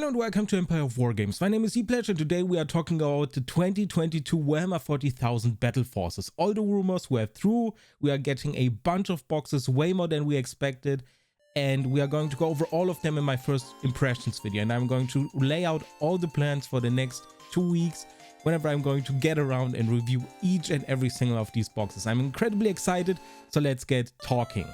Hello and welcome to Empire of Wargames. My name is ePledge and today we are talking about the 2022 Warhammer 40,000 Battle Forces. All the rumors were through, we are getting a bunch of boxes, way more than we expected, and we are going to go over all of them in my first impressions video, and I'm going to lay out all the plans for the next 2 weeks whenever I'm going to get around and review each and every single of these boxes. I'm incredibly excited, so let's get talking.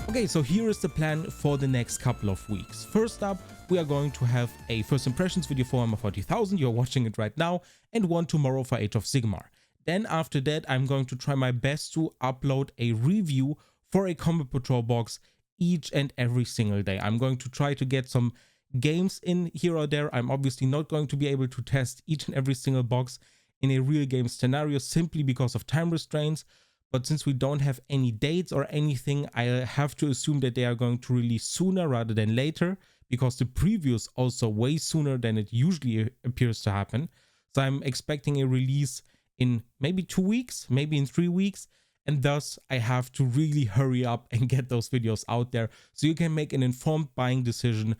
Okay, so here is the plan for the next couple of weeks. First up, we are going to have a first impressions video for Warhammer 40,000, you're watching it right now, and one tomorrow for Age of Sigmar. Then after that, I'm going to try my best to upload a review for a Combat Patrol box each and every single day. I'm going to try to get some games in here or there. I'm obviously not going to be able to test each and every single box in a real game scenario simply because of time restraints. But since we don't have any dates or anything, I have to assume that they are going to release sooner rather than later, because the preview is also way sooner than it usually appears to happen. So I'm expecting a release in maybe 2 weeks, maybe in 3 weeks, and thus I have to really hurry up and get those videos out there so you can make an informed buying decision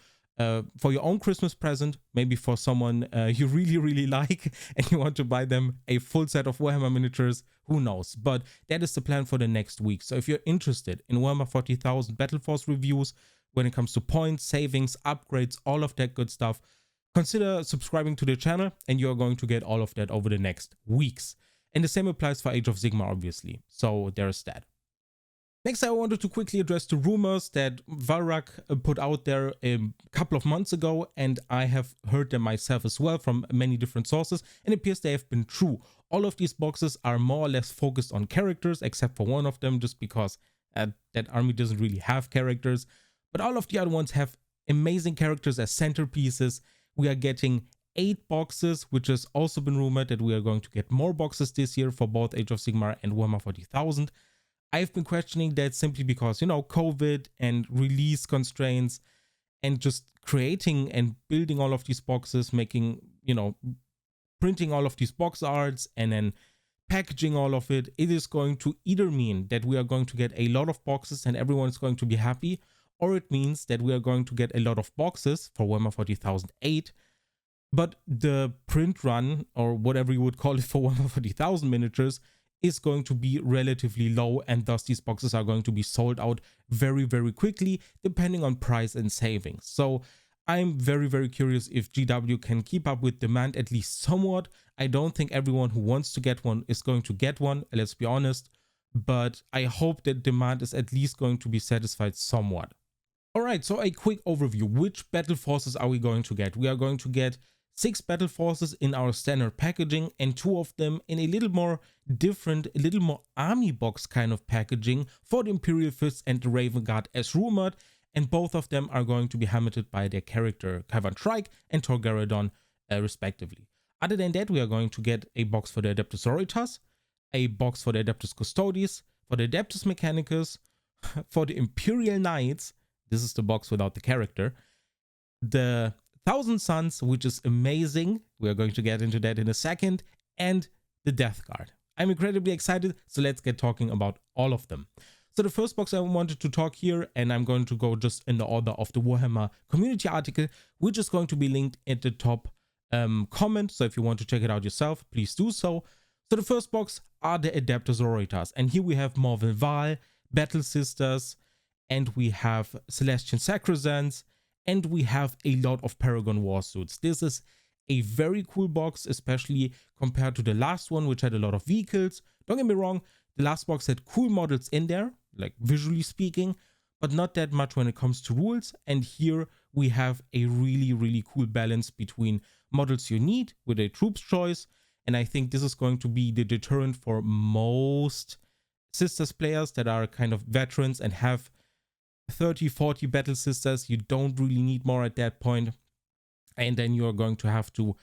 for your own Christmas present, maybe for someone you really like and you want to buy them a full set of Warhammer miniatures, who knows. But that is the plan for the next week. So if you're interested in Warhammer 40,000 Battle Force reviews when it comes to points, savings, upgrades, all of that good stuff, consider subscribing to the channel and you're going to get all of that over the next weeks. And the same applies for Age of Sigmar, obviously. So there's that. Next, I wanted to quickly address the rumors that Valrak put out there a couple of months ago, and I have heard them myself as well from many different sources, and it appears they have been true. All of these boxes are more or less focused on characters, except for one of them, just because that army doesn't really have characters. But all of the other ones have amazing characters as centerpieces. We are getting 8 boxes, which has also been rumored that we are going to get more boxes this year for both Age of Sigmar and Warhammer 40,000. I've been questioning that simply because, you know, COVID and release constraints and just creating and building all of these boxes, making, you know, printing all of these box arts and then packaging all of it, it is going to either mean that we are going to get a lot of boxes and everyone's going to be happy, or it means that we are going to get a lot of boxes for Warhammer 40,008, but the print run, or whatever you would call it for Warhammer 40,000 miniatures, is going to be relatively low, and thus these boxes are going to be sold out very quickly depending on price and savings. So I'm very curious if GW can keep up with demand at least somewhat. I don't think everyone who wants to get one is going to get one, let's be honest, but I hope that demand is at least going to be satisfied somewhat. Alright, so a quick overview. Which battle forces are we going to get? We are going to get 6 battle forces in our standard packaging, and 2 of them in a little more different, a little more army box kind of packaging for the Imperial Fists and the Raven Guard as rumored, and both of them are going to be helmeted by their character Kaivan Shrike and Torgaradon respectively. Other than that, we are going to get a box for the Adeptus Sororitas, a box for the Adeptus Custodes, for the Adeptus Mechanicus, for the Imperial Knights, this is the box without the character, the Thousand Suns, which is amazing, we are going to get into that in a second, and the Death Guard. I'm incredibly excited, so let's get talking about all of them. So the first box I wanted to talk here, and I'm going to go just in the order of the Warhammer community article, which is going to be linked at the top comment, so if you want to check it out yourself, please do so. So the first box are the Adeptus Sororitas, and here we have Morvenn Vahl, Battle Sisters, and we have Celestian Sacrosands, and we have a lot of Paragon Warsuits. This is a very cool box, especially compared to the last one, which had a lot of vehicles. Don't get me wrong, the last box had cool models in there, like visually speaking, but not that much when it comes to rules. And here we have a really cool balance between models you need with a troops choice. And I think this is going to be the deterrent for most Sisters players that are kind of veterans and have 30-40 Battle Sisters. You don't really need more at that point, and then you're going to have to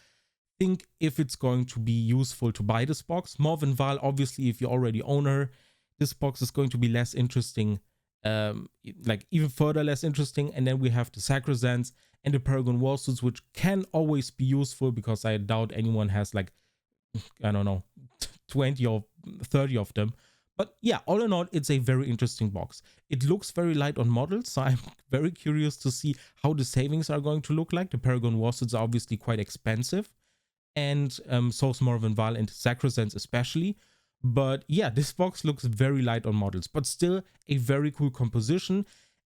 think if it's going to be useful to buy this box. Morvenn Vahl, obviously, if you already own her, this box is going to be less interesting, like even further less interesting. And then we have the Sacrosands and the Paragon Warsuits, which can always be useful, because I doubt anyone has, like, I don't know, 20 or 30 of them. But yeah, all in all, it's a very interesting box. It looks very light on models, so I'm very curious to see how the savings are going to look like. The Paragon Warsuits are obviously quite expensive, and so Morven Val and Sacrosanct especially. But yeah, this box looks very light on models, but still a very cool composition.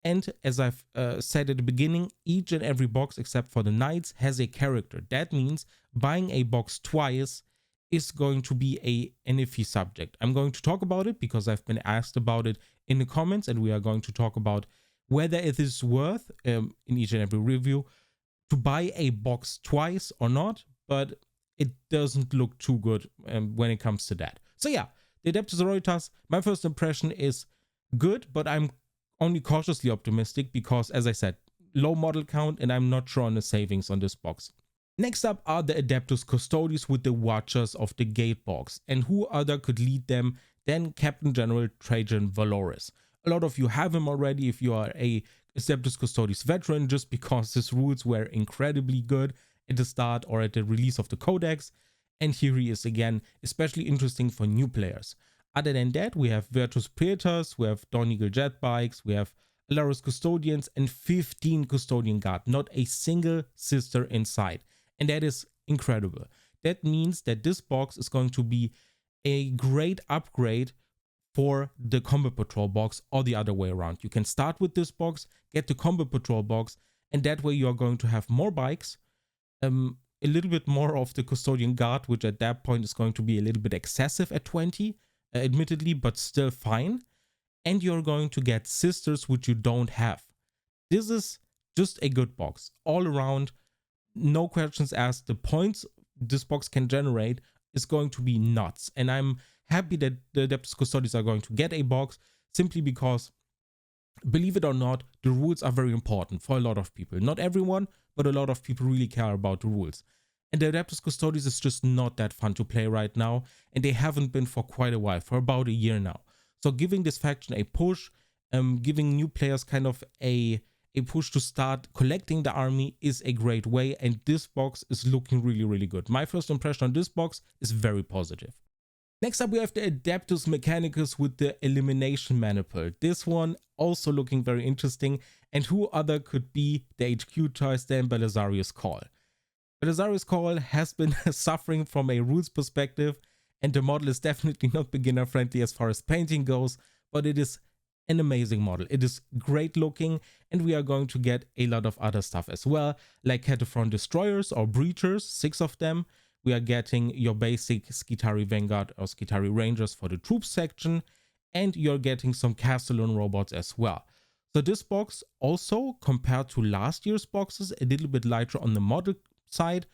And as I've said at the beginning, each and every box except for the Knights has a character. That means buying a box twice is going to be an iffy subject. I'm going to talk about it because I've been asked about it in the comments, and we are going to talk about whether it is worth, in each and every review, to buy a box twice or not, but it doesn't look too good when it comes to that. So yeah, the Adeptus Sororitas, my first impression is good, but I'm only cautiously optimistic because, as I said, low model count, and I'm not sure on the savings on this box. Next up are the Adeptus Custodes with the Watchers of the Gate box, and who other could lead them than Captain General Trajan Valoris. A lot of you have him already if you are a Adeptus Custodes veteran, just because his rules were incredibly good at the start or at the release of the Codex, and here he is again, especially interesting for new players. Other than that, we have Virtus Praetors, we have Dawn Eagle Jet Bikes, we have Alarus Custodians, and 15 Custodian Guard, not a single sister inside. And that is incredible. That means that this box is going to be a great upgrade for the Combat Patrol box, or the other way around. You can start with this box, get the Combat Patrol box, and that way you are going to have more bikes, a little bit more of the Custodian Guard, which at that point is going to be a little bit excessive at 20, admittedly, but still fine. And you're going to get sisters, which you don't have. This is just a good box all around. No questions asked. The points this box can generate is going to be nuts, and I'm happy that the Adeptus Custodes are going to get a box, simply because, believe it or not, the rules are very important for a lot of people. Not everyone, but a lot of people really care about the rules. And the Adeptus Custodes is just not that fun to play right now, and they haven't been for quite a while, for about a year now. So giving this faction a push, giving new players kind of a push to start collecting the army is a great way, and this box is looking really, really good. My first impression on this box is very positive. Next up, we have the Adeptus Mechanicus with the Elimination Maniple. This one also looking very interesting, and who other could be the HQ choice than Belisarius Cawl. Belisarius Cawl has been suffering from a rules perspective, and the model is definitely not beginner friendly as far as painting goes, but it is an amazing model. It is great looking, and we are going to get a lot of other stuff as well, like Cataphron Destroyers or Breachers, 6 of them. We are getting your basic Skitari Vanguard or Skitari Rangers for the troops section, and you're getting some Castellan robots as well. So this box also, compared to last year's boxes, a little bit lighter on the model side,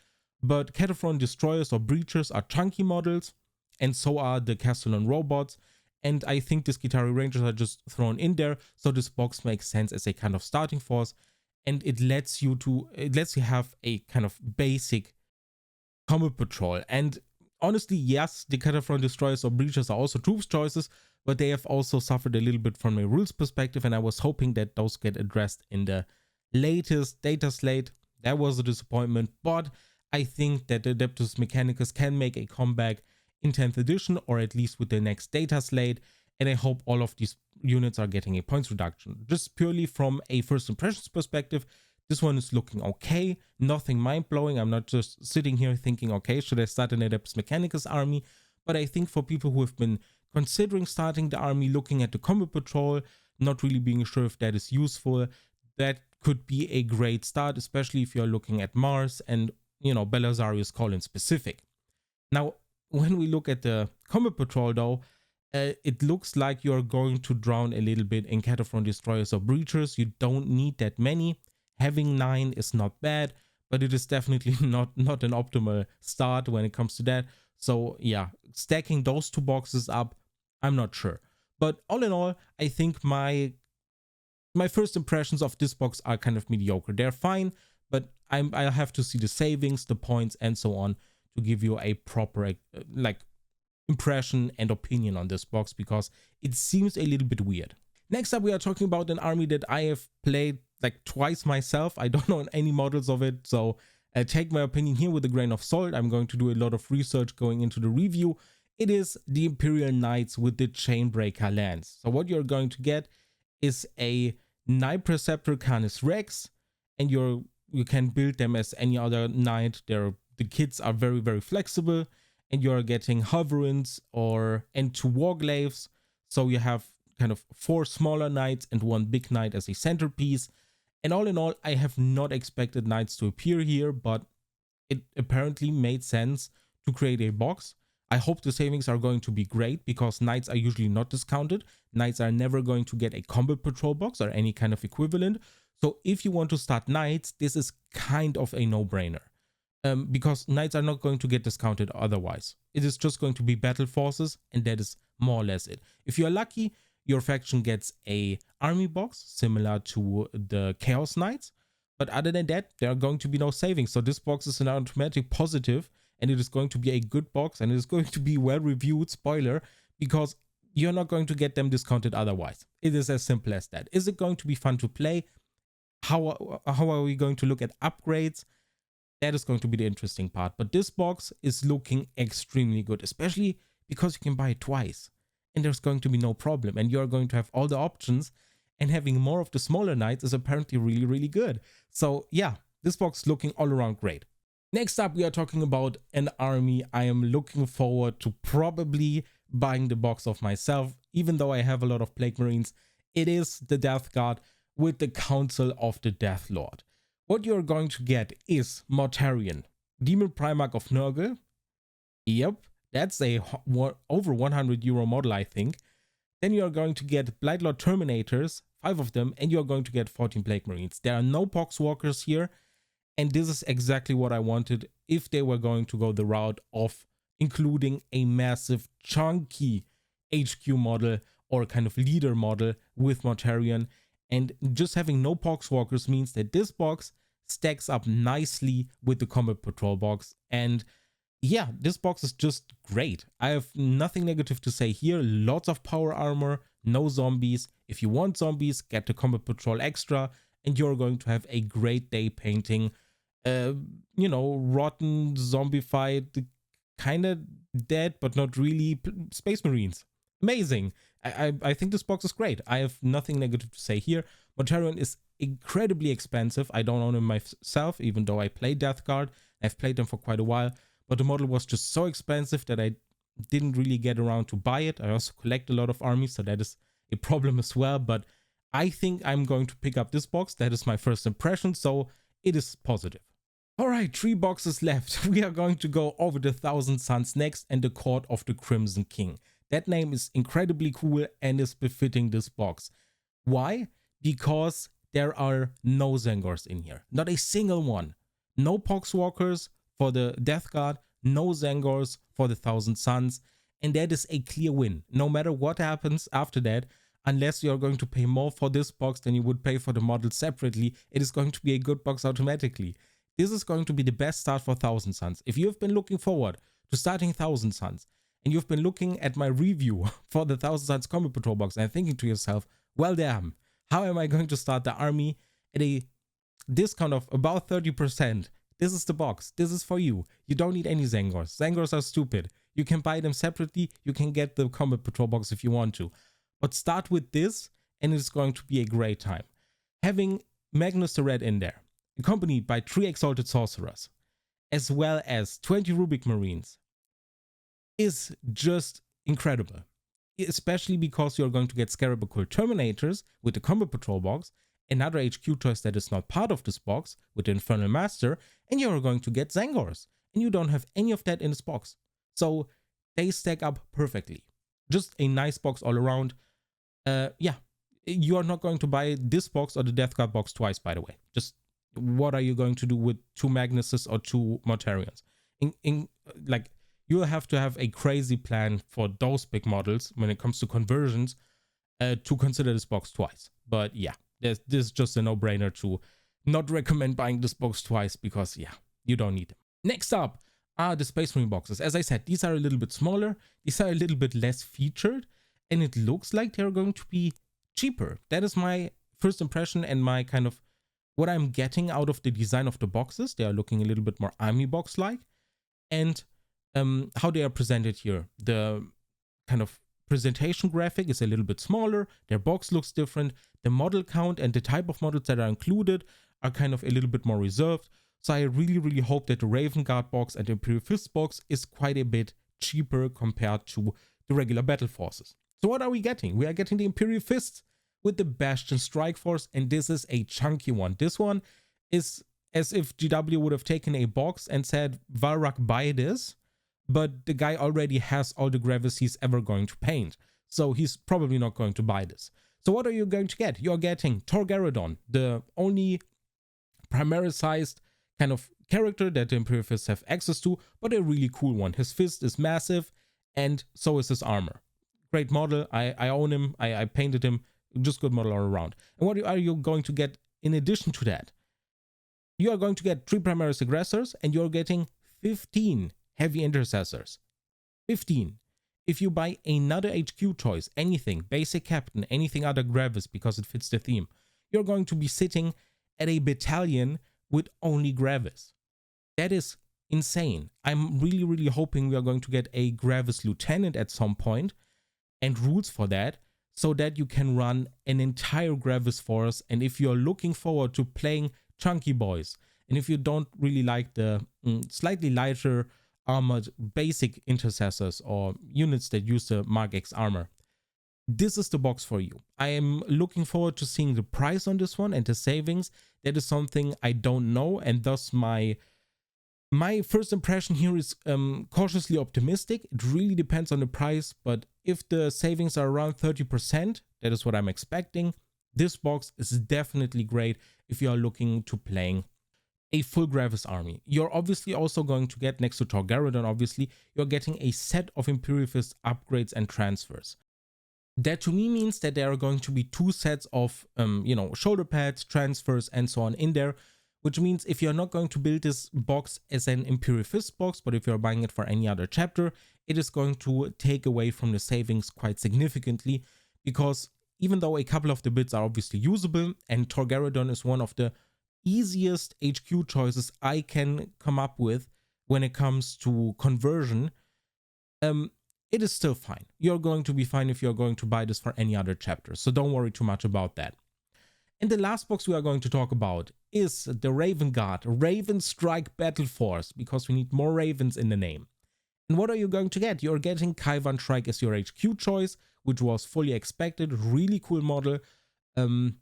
but Cataphron Destroyers or Breachers are chunky models, and so are the Castellan robots. And I think the Skitari Rangers are just thrown in there, so this box makes sense as a kind of starting force, and it lets you have a kind of basic Combat Patrol. And honestly, yes, the Cataphron Destroyers or Breachers are also troops choices, but they have also suffered a little bit from a rules perspective, and I was hoping that those get addressed in the latest data slate. That was a disappointment, but I think that the Adeptus Mechanicus can make a comeback in 10th edition, or at least with the next data slate, and I hope all of these units are getting a points reduction. Just purely from a first impressions perspective, this one is looking okay, nothing mind-blowing. I'm not just sitting here thinking, okay, should I start an Adeptus Mechanicus army? But I think for people who have been considering starting the army, looking at the Combat Patrol, not really being sure if that is useful, that could be a great start, especially if you're looking at Mars and, you know, Belisarius Cawl in specific. Now, when we look at the Combat Patrol though, it looks like you're going to drown a little bit in Cataphron Destroyers or Breachers. You don't need that many. Having 9 is not bad, but it is definitely not an optimal start when it comes to that. So yeah, stacking those two boxes up, I'm not sure. But all in all, I think my first impressions of this box are kind of mediocre. They're fine, but I'll have to see the savings, the points, and so on to give you a proper impression and opinion on this box, because it seems a little bit weird. Next up, we are talking about an army that I have played like twice myself. I don't know any models of it, so take my opinion here with a grain of salt. I'm going to do a lot of research going into the review. it is the Imperial Knights with the Chainbreaker lance. So what you're going to get is a Knight Preceptor Canis Rex, and you can build them as any other knight. The kits are very, very flexible, and you're getting hoverins and 2 warglaves. So you have kind of 4 smaller knights and 1 big knight as a centerpiece. And all in all, I have not expected knights to appear here, but it apparently made sense to create a box. I hope the savings are going to be great, because knights are usually not discounted. Knights are never going to get a combat patrol box or any kind of equivalent. So if you want to start knights, this is kind of a no-brainer. Because knights are not going to get discounted otherwise. It is just going to be battle forces, and that is more or less it. If you're lucky, your faction gets a army box similar to the Chaos Knights, but other than that, there are going to be no savings. So this box is an automatic positive, and it is going to be a good box, and it is going to be well reviewed, spoiler, because you're not going to get them discounted otherwise. It is as simple as that. Is it going to be fun to play? How are we going to look at upgrades? That is going to be the interesting part. But this box is looking extremely good, especially because you can buy it twice. And there's going to be no problem. And you're going to have all the options. And having more of the smaller knights is apparently really, really good. So yeah, this box is looking all around great. Next up, we are talking about an army I am looking forward to probably buying the box of myself. Even though I have a lot of Plague Marines, it is the Death Guard with the Council of the Death Lord. What you're going to get is Mortarion, Demon Primarch of Nurgle. Yep, that's a over 100 euro model, I think. Then you're going to get Blightlord Terminators, 5 of them, and you're going to get 14 Plague Marines. There are no Poxwalkers here, and this is exactly what I wanted if they were going to go the route of including a massive, chunky HQ model or kind of leader model with Mortarion. And just having no Poxwalkers means that this box stacks up nicely with the Combat Patrol box. And yeah, this box is just great. I have nothing negative to say here. Lots of power armor, no zombies. If you want zombies, get the Combat Patrol extra, and you're going to have a great day painting, rotten, zombified, kind of dead, but not really Space Marines. Amazing. I think this box is great. I have nothing negative to say here. Mortarion is incredibly expensive. I don't own him myself, even though I play Death Guard. I've played them for quite a while, but the model was just so expensive that I didn't really get around to buy it. I also collect a lot of armies, so that is a problem as well, but I think I'm going to pick up this box. That is my first impression, so it is positive. All right, 3 boxes left. We are going to go over the Thousand Suns next and the Court of the Crimson King. That name is incredibly cool and is befitting this box. Why? Because there are no Zangors in here. Not a single one. No Poxwalkers for the Death Guard, no Zangors for the Thousand Suns, and that is a clear win. No matter what happens after that, unless you're going to pay more for this box than you would pay for the model separately, it is going to be a good box automatically. This is going to be the best start for Thousand Suns. If you have been looking forward to starting Thousand Suns, and you've been looking at my review for the Thousand Suns Combat Patrol box and thinking to yourself, well damn, how am I going to start the army at a discount of about 30%? This is the box. This is for you. You don't need any Zangors. Zangors are stupid. You can buy them separately. You can get the Combat Patrol box if you want to. But start with this, and it's going to be a great time. Having Magnus the Red in there, accompanied by 3 Exalted Sorcerers, as well as 20 Rubik Marines, is just incredible. Especially because you're going to get Scarab Occult Terminators with the Combat Patrol box, another HQ choice that is not part of this box with the Infernal Master, and you're going to get Zangors. And you don't have any of that in this box. So they stack up perfectly. Just a nice box all around. Yeah, you are not going to buy this box or the Death Guard box twice, by the way. Just what are you going to do with 2 Magnuses or 2 Mortarions? You'll have to have a crazy plan for those big models when it comes to conversions to consider this box twice. But yeah, this is just a no-brainer to not recommend buying this box twice because, yeah, you don't need them. Next up are the Space Marine boxes. As I said, these are a little bit smaller. These are a little bit less featured. And it looks like they're going to be cheaper. That is my first impression and my kind of what I'm getting out of the design of the boxes. They are looking a little bit more army box-like. And how they are presented here. The kind of presentation graphic is a little bit smaller, their box looks different, the model count and the type of models that are included are kind of a little bit more reserved. So I really hope that the Raven Guard box and the Imperial Fist box is quite a bit cheaper compared to the regular Battle Forces. So what are we getting? We are getting the Imperial Fists with the Bastion Strike Force, and this is a chunky one. This one is as if GW would have taken a box and said, Valrak, buy this, but the guy already has all the Gravis he's ever going to paint, so he's probably not going to buy this. So what are you going to get? You're getting Torgarodon, the only primary-sized kind of character that the Imperial Fists have access to, but a really cool one. His fist is massive, and so is his armor. Great model. I own him. I painted him. Just good model all around. And what are you going to get in addition to that? You are going to get 3 Primaris Aggressors, and you're getting 15 Heavy Intercessors. 15. If you buy another HQ choice, anything, Basic Captain, anything other Gravis, because it fits the theme, you're going to be sitting at a battalion with only Gravis. That is insane. I'm really hoping we are going to get a Gravis Lieutenant at some point, and rules for that, so that you can run an entire Gravis force. And if you're looking forward to playing chunky boys, and if you don't really like the slightly lighter armored basic intercessors or units that use the Mark X armor, this is the box for you. I am looking forward to seeing the price on this one and the savings. That is something I don't know, and thus my first impression here is cautiously optimistic. It really depends on the price, but if the savings are around 30%, that is what I'm expecting, this box is definitely great if you are looking to playing a full Gravis army. You're obviously also going to get, next to Torgarodon obviously, you're getting a set of Imperial Fist upgrades and transfers. That to me means that there are going to be 2 sets of, shoulder pads, transfers, and so on in there, which means if you're not going to build this box as an Imperial Fist box, but if you're buying it for any other chapter, it is going to take away from the savings quite significantly, because even though a couple of the bits are obviously usable, and Torgarodon is one of the easiest HQ choices I can come up with when it comes to conversion, it is still fine. You're going to be fine if you're going to buy this for any other chapter, so don't worry too much about that. And the last box we are going to talk about is the Raven Guard, Raven Strike Battle Force, because we need more Ravens in the name. And what are you going to get? You're getting Kaivan Shrike as your HQ choice, which was fully expected. Really cool model. The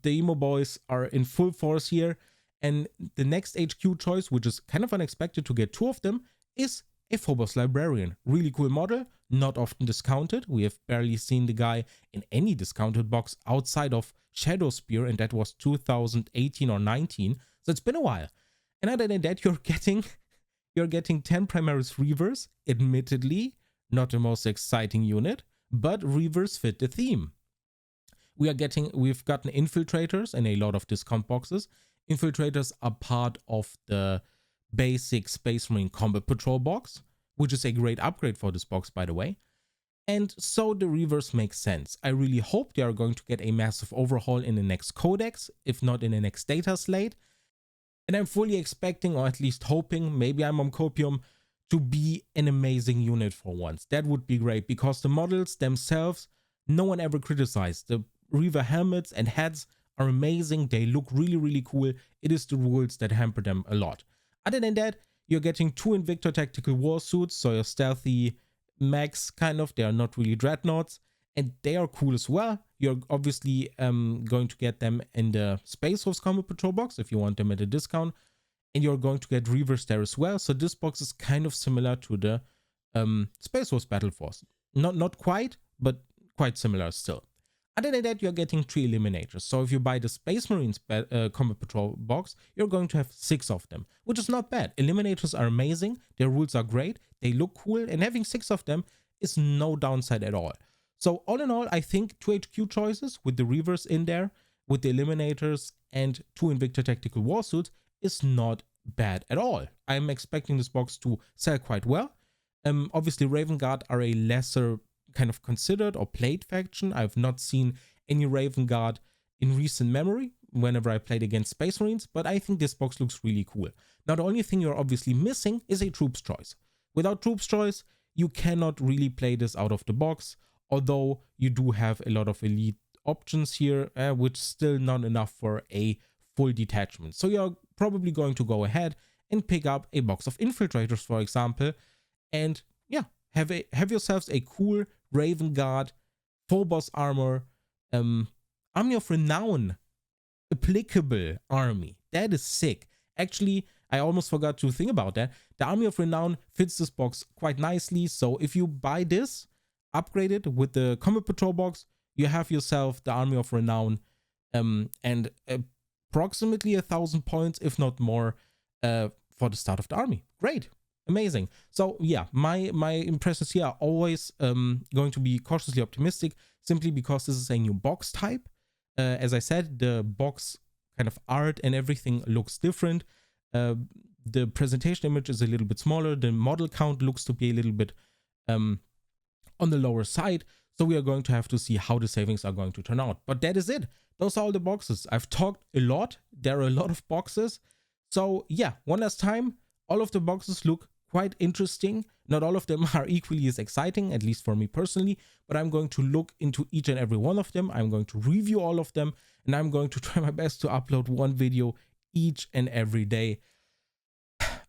emo boys are in full force here. And the next HQ choice, which is kind of unexpected to get 2 of them, is a Phobos Librarian. Really cool model, not often discounted. We have barely seen the guy in any discounted box outside of Shadow Spear, and that was 2018 or 19, so it's been a while. And other than that, you're getting 10 Primaris Reavers. Admittedly, not the most exciting unit, but Reavers fit the theme. We've gotten Infiltrators in a lot of discount boxes. Infiltrators are part of the basic Space Marine Combat Patrol box, which is a great upgrade for this box, by the way. And so the Reavers make sense. I really hope they are going to get a massive overhaul in the next codex, if not in the next data slate. And I'm fully expecting, or at least hoping, maybe I'm on copium, to be an amazing unit for once. That would be great, because the models themselves, no one ever criticized. The Reaver helmets and heads are amazing. They look really cool. It is the rules that hamper them a lot. Other than that, you're getting 2 Invictor Tactical War Suits, so your stealthy mechs, kind of. They are not really dreadnoughts, and they are cool as well. You're obviously going to get them in the Space Force Combat Patrol box if you want them at a discount, and you're going to get Reavers there as well. So this box is kind of similar to the Space Force Battle Force. Not quite, but quite similar still. Other than that, you're getting 3 Eliminators. So if you buy the Space Marines Combat Patrol box, you're going to have 6 of them, which is not bad. Eliminators are amazing, their rules are great, they look cool, and having 6 of them is no downside at all. So all in all, I think 2 HQ choices with the Reavers in there, with the Eliminators, and 2 Invictor Tactical War Suits is not bad at all. I'm expecting this box to sell quite well. Obviously, Raven Guard are a lesser kind of considered or played faction. I've not seen any Raven Guard in recent memory whenever I played against Space Marines, but I think this box looks really cool. Now, the only thing you're obviously missing is a troops choice. without Troops Choice, you cannot really play this out of the box, although you do have a lot of elite options here, which is still not enough for a full detachment. So you're probably going to go ahead and pick up a box of Infiltrators, for example, and yeah, have yourselves a cool Raven Guard, Phobos armor, Army of Renown applicable army. That is sick. Actually, I almost forgot to think about that. The Army of Renown fits this box quite nicely. So if you buy this, upgrade it with the Combat Patrol box, you have yourself the Army of Renown, and approximately 1,000 points, if not more, for the start of the army. Great. Amazing. So yeah, my impressions here are always going to be cautiously optimistic, simply because this is a new box type. As I said, the box kind of art and everything looks different. The presentation image is a little bit smaller. The model count looks to be a little bit on the lower side. So we are going to have to see how the savings are going to turn out. But that is it. Those are all the boxes. I've talked a lot. There are a lot of boxes. So yeah, one last time, all of the boxes look quite interesting. Not all of them are equally as exciting, at least for me personally, but I'm going to look into each and every one of them. I'm going to review all of them, and I'm going to try my best to upload one video each and every day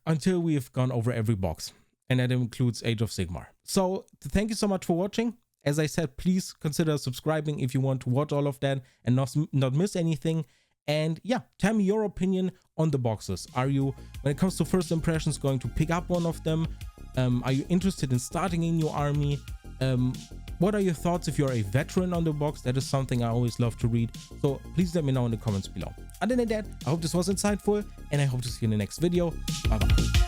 until we've gone over every box. And that includes Age of Sigmar. So thank you so much for watching. As I said, please consider subscribing if you want to watch all of that and not miss anything. And yeah, tell me your opinion on the boxes. Are you, when it comes to first impressions, going to pick up one of them? Are you interested in starting a new army? What are your thoughts if you're a veteran on the box? That is something I always love to read. So please let me know in the comments below. Other than that, I hope this was insightful, and I hope to see you in the next video. Bye bye.